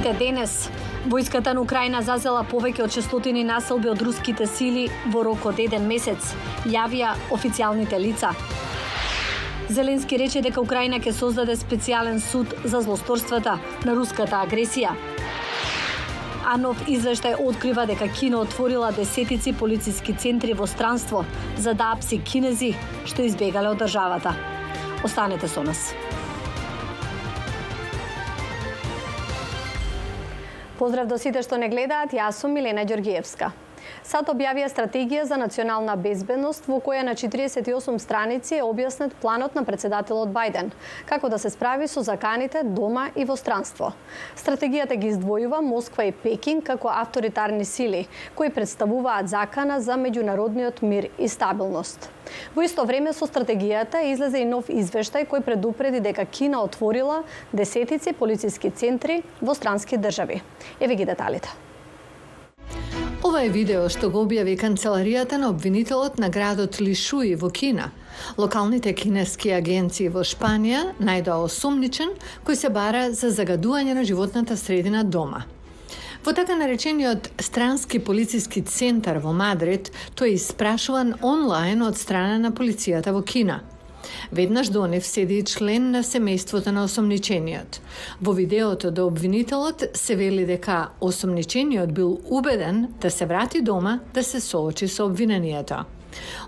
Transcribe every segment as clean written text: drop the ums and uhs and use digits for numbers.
Новините денес. Војската на Украина зазела повеќе од 600 населби од руските сили во рок од 1 месец, јавија официјалните лица. Зеленски рече дека Украина ќе создаде специјален суд за злосторствата на руската агресија. А нов извештај открива дека Кина отворила десетици полициски центри во странство за да апси кинези што избегале од државата. Останете со нас. Поздрав до сите што не гледаат, јас сум Милена Ѓоргиевска. САД објавија стратегија за национална безбедност во која на 48 страници е објаснет планот на председателот Бајден, како да се справи со заканите дома и во странство. Стратегијата ги издвојува Москва и Пекинг како авторитарни сили, кои представуваат закана за меѓународниот мир и стабилност. Во исто време со стратегијата излезе и нов извештај кој предупреди дека Кина отворила десетици полициски центри во странски држави. Еве ги деталите. Ова е видео што го објави канцеларијата на обвинителот на градот Лишуи во Кина. Локалните кинески агенции во Шпанија најдоа осумничен кој се бара за загадување на животната средина дома. Во така наречениот странски полициски центар во Мадрид, тој е испрашуван онлайн од страна на полицијата во Кина. Веднаш до нив седи член на семејството на осомничениот. Во видеото до обвинителот се вели дека осомничениот бил убеден да се врати дома да се соочи со обвинението.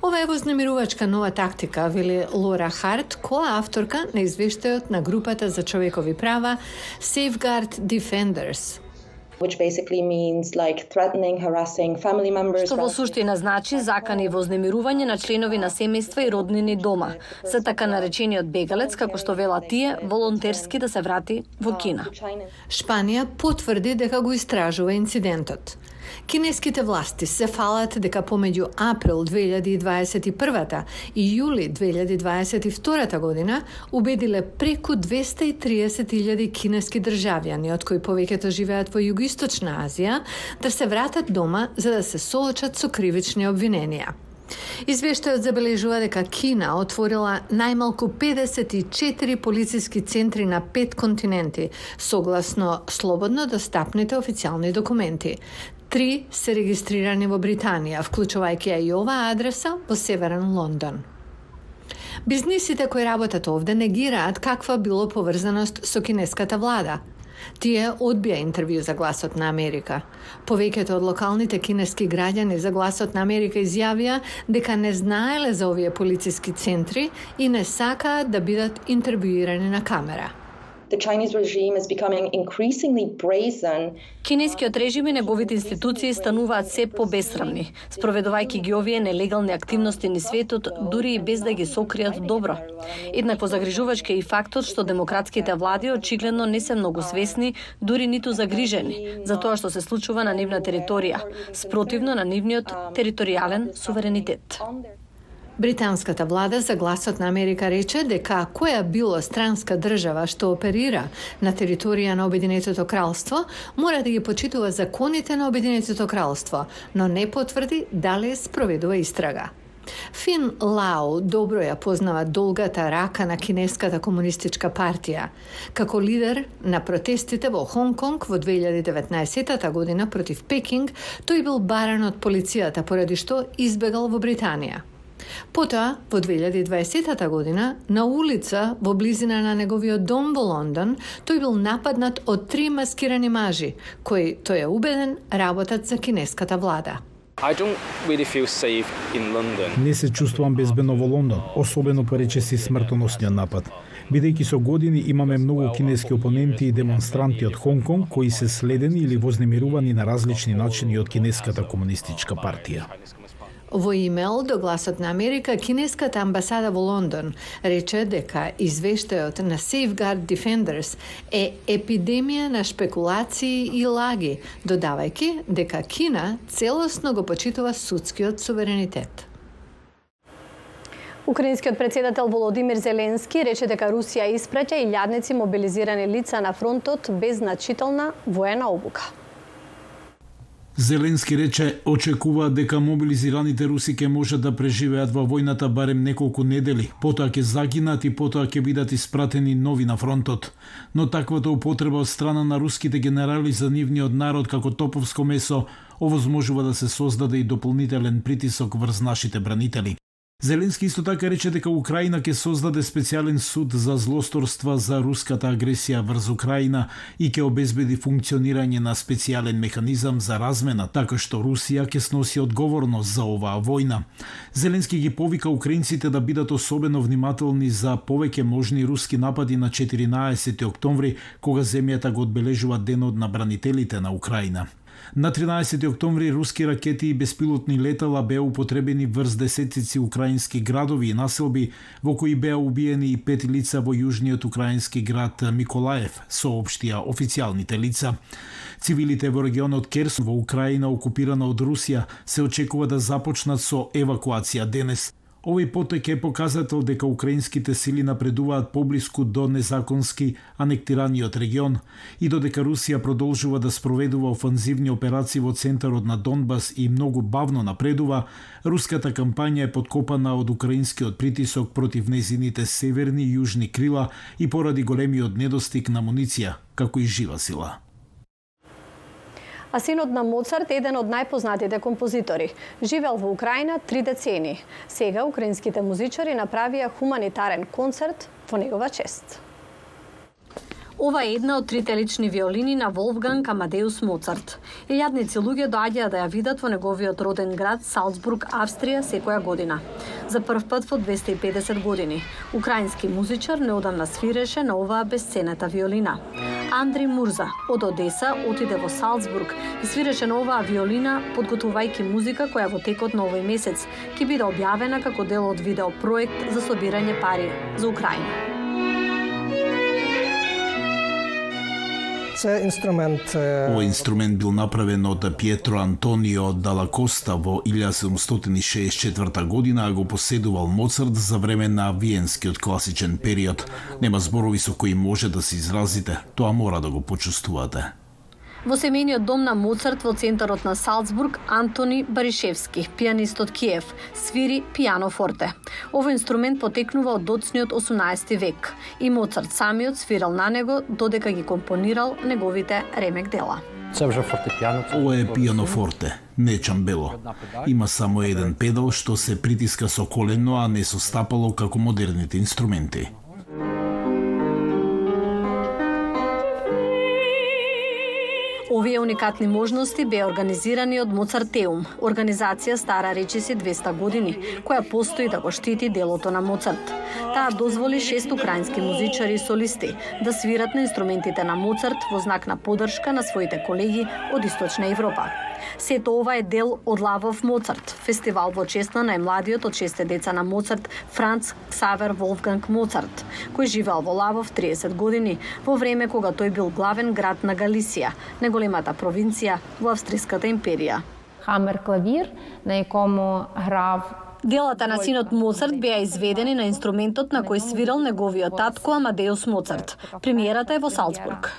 Ова е вознемирувачка нова тактика, вели Лора Харт, која авторка на извештајот на групата за човекови права Safeguard Defenders. Which basically means like threatening, harassing family members. Што во суштина значи закани и вознемирување на членови на семејства и роднини дома, за така наречениот бегалец, како што велат тие, волонтерски да се врати во Кина. Шпанија потврди дека го истражува инцидентот. Кинеските власти се фалат дека помеѓу април 2021 и јули 2022 година убедиле преку 230.000 кинески државјани, од кои повеќето живеат во Југоисточна Азија, да се вратат дома за да се соочат со кривични обвиненија. Извештајот забележува дека Кина отворила најмалку 54 полициски центри на 5 континенти, согласно слободно достапните официјални документи. 3 се регистрирани во Британија, вклучувајќи и оваа адреса во северен Лондон. Бизнисите кои работат овде негираат каква било поврзаност со кинеската влада. Тие одбија интервју за Гласот на Америка. Повеќето од локалните кинески граѓани за Гласот на Америка изјавија дека не знаеле за овие полициски центри и не сакаат да бидат интервјуирани на камера. The Chinese regime is becoming increasingly brazen. Кинескиот режим и неговите институции стануваат се побесрамни, спроведувајќи ги овие нелегални активности низ светот, дури и без да ги сокријат добро. Еднакво загрижувачки е и фактот што демократските влади очигледно не се многу свесни, дури ниту загрижени, за тоа што се случува на нивна територија, спротивно на нивниот територијален суверенитет. Британската влада за Гласот на Америка рече дека која било странска држава што оперира на територија на Обединетото кралство мора да ги почитува законите на Обединетото кралство, но не потврди дали спроведува истрага. Фин Лао добро ја познава долгата рака на Кинеската комунистичка партија. Како лидер на протестите во Хонг Конг во 2019 година против Пекинг, тој бил баран од полицијата поради што избегал во Британија. Потоа, во 2020 година, на улица во близина на неговиот дом во Лондон, тој бил нападнат од 3 маскирани мажи, кои, тој е убеден, работат за кинеската влада. I don't really feel safe in London. Не се чувствувам безбедно во Лондон, особено поречиси смртоносниот напад. Бидејќи со години имаме многу кинески опоненти и демонстранти од Хонг Конг кои се следени или вознемирувани на различни начини од Кинеската комунистичка партија. Во имейл до Гласот на Америка, кинеската амбасада во Лондон рече дека извештајот на Safeguard Defenders е епидемија на шпекулации и лаги, додавајќи дека Кина целосно го почитува судскиот суверенитет. Украинскиот председател Володимир Зеленски рече дека Русија испраќа илјадници мобилизирани лица на фронтот без значителна воена обука. Зеленски рече очекува дека мобилизираните руси ќе можат да преживеат во војната барем неколку недели, потоа ќе загинат и потоа ќе бидат испратени нови на фронтот. Но таквата употреба од страна на руските генерали за нивниот народ како топовско месо овозможува да се создаде и дополнителен притисок врз нашите бранители. Зеленски исто така рече дека Украина ќе создаде специјален суд за злосторства за руската агресија врз Украина и ќе обезбеди функционирање на специјален механизам за размена, така што Русија ќе сноси одговорност за оваа војна. Зеленски ги повика украинците да бидат особено внимателни за повеќе можни руски напади на 14 октомври, кога земјата го одбележува денот на бранителите на Украина. На 13 октомври руски ракети и беспилотни летала беа употребени врз десетици украински градови и населби, во кои беа убиени и 5 лица во јужниот украински град Миколаев, соопштија официјалните лица. Цивилите во регионот Керсон во Украина, окупирана од Русија, се очекува да започнат со евакуација денес. Овој потек е показател дека украинските сили напредуваат поблиску до незаконски анектираниот регион и додека Русија продолжува да спроведува офанзивни операции во центарот на Донбас и многу бавно напредува, руската кампања е подкопана од украинскиот притисок против незините северни и јужни крила и поради големиот недостиг на амуниција, како и жива сила. А синот на Моцарт е еден од најпознатите композитори. Живеел во Украина 3 децени. Сега украинските музичари направија хуманитарен концерт во негова чест. Ова е една од трите лични виолини на Волфганг Амадеус Моцарт. Илјадници луѓе доаѓаат да ја видат во неговиот роден град Салцбург, Австрија, секоја година. За прв пат во 250 години, украински музичар неодамна свиреше на оваа бесценета виолина. Андрей Мурза од Одеса отиде во Салцбург и свиреше на оваа виолина, подготвувајќи музика која во текот на овој месец ќе биде објавена како дел од видео проект за собирање пари за Украина. Овој инструмент бил направен од Пиетро Антонио Дала Коста во 1764 година, а го поседувал Моцарт за време на виенскиот класичен период. Нема зборови со кои може да се изразите, тоа мора да го почувствувате. Во семејниот дом на Моцарт во центарот на Салцбург, Антони Баришевски, пианист од Киев, свири пијано-форте. Овој инструмент потекнува од доцниот 18 век и Моцарт самиот свирал на него додека ги компонирал неговите ремек дела. Ова е пијано-форте, не чамбело. Има само еден педал што се притиска со колено, а не со стапало како модерните инструменти. Овие уникатни можности беа организирани од Моцартеум, организација стара речиси 200 години, која постои да го штити делото на Моцарт. Таа дозволи 6 украински музичари и солисти да свират на инструментите на Моцарт во знак на поддршка на своите колеги од Источна Европа. Сето ова е дел од Love of Mozart, фестивал во чест на најмладиот од 6 деца на Моцарт, Франц Ксавер Волфганг Моцарт, кој живеел во Лавов 30 години, во време кога тој бил главен град на Галисија, најголемата провинција во Австриската империја. Хамер-клавир, на якому грав. Делата на синот Моцарт беа изведени на инструментот на кој свирал неговиот татко Амадеус Моцарт. Премиерата е во Салцбург.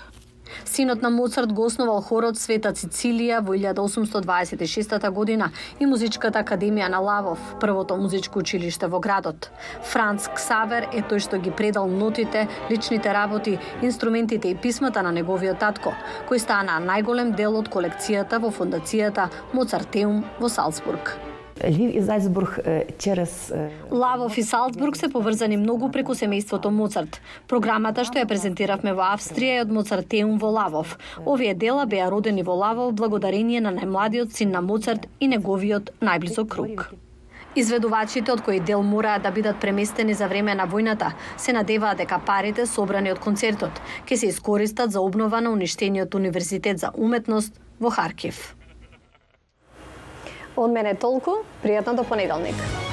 Синот на Моцарт го основал хорот Света Цицилија во 1826 година и Музичката академија на Лавов, првото музичко училиште во градот. Франц Ксавер е тој што ги предал нотите, личните работи, инструментите и писмата на неговиот татко, кој стана најголем дел од колекцијата во фондацијата Моцартеум во Салцбург. Львів і Зальцбург через... Лавов и Салцбург се поврзани многу преку семејството Моцарт. Програмата што ја презентиравме во Австрија е од Моцартеум во Лавов. Овие дела беа родени во Лавов благодарение на најмладиот син на Моцарт и неговиот најблизок круг. Изведувачите од кои дел мораат да бидат преместени за време на војната се надеваат дека парите собрани од концертот ќе се искористат за обнова на уништениот универзитет за уметност во Харкив. Од мене толку, пријатно до понеделник.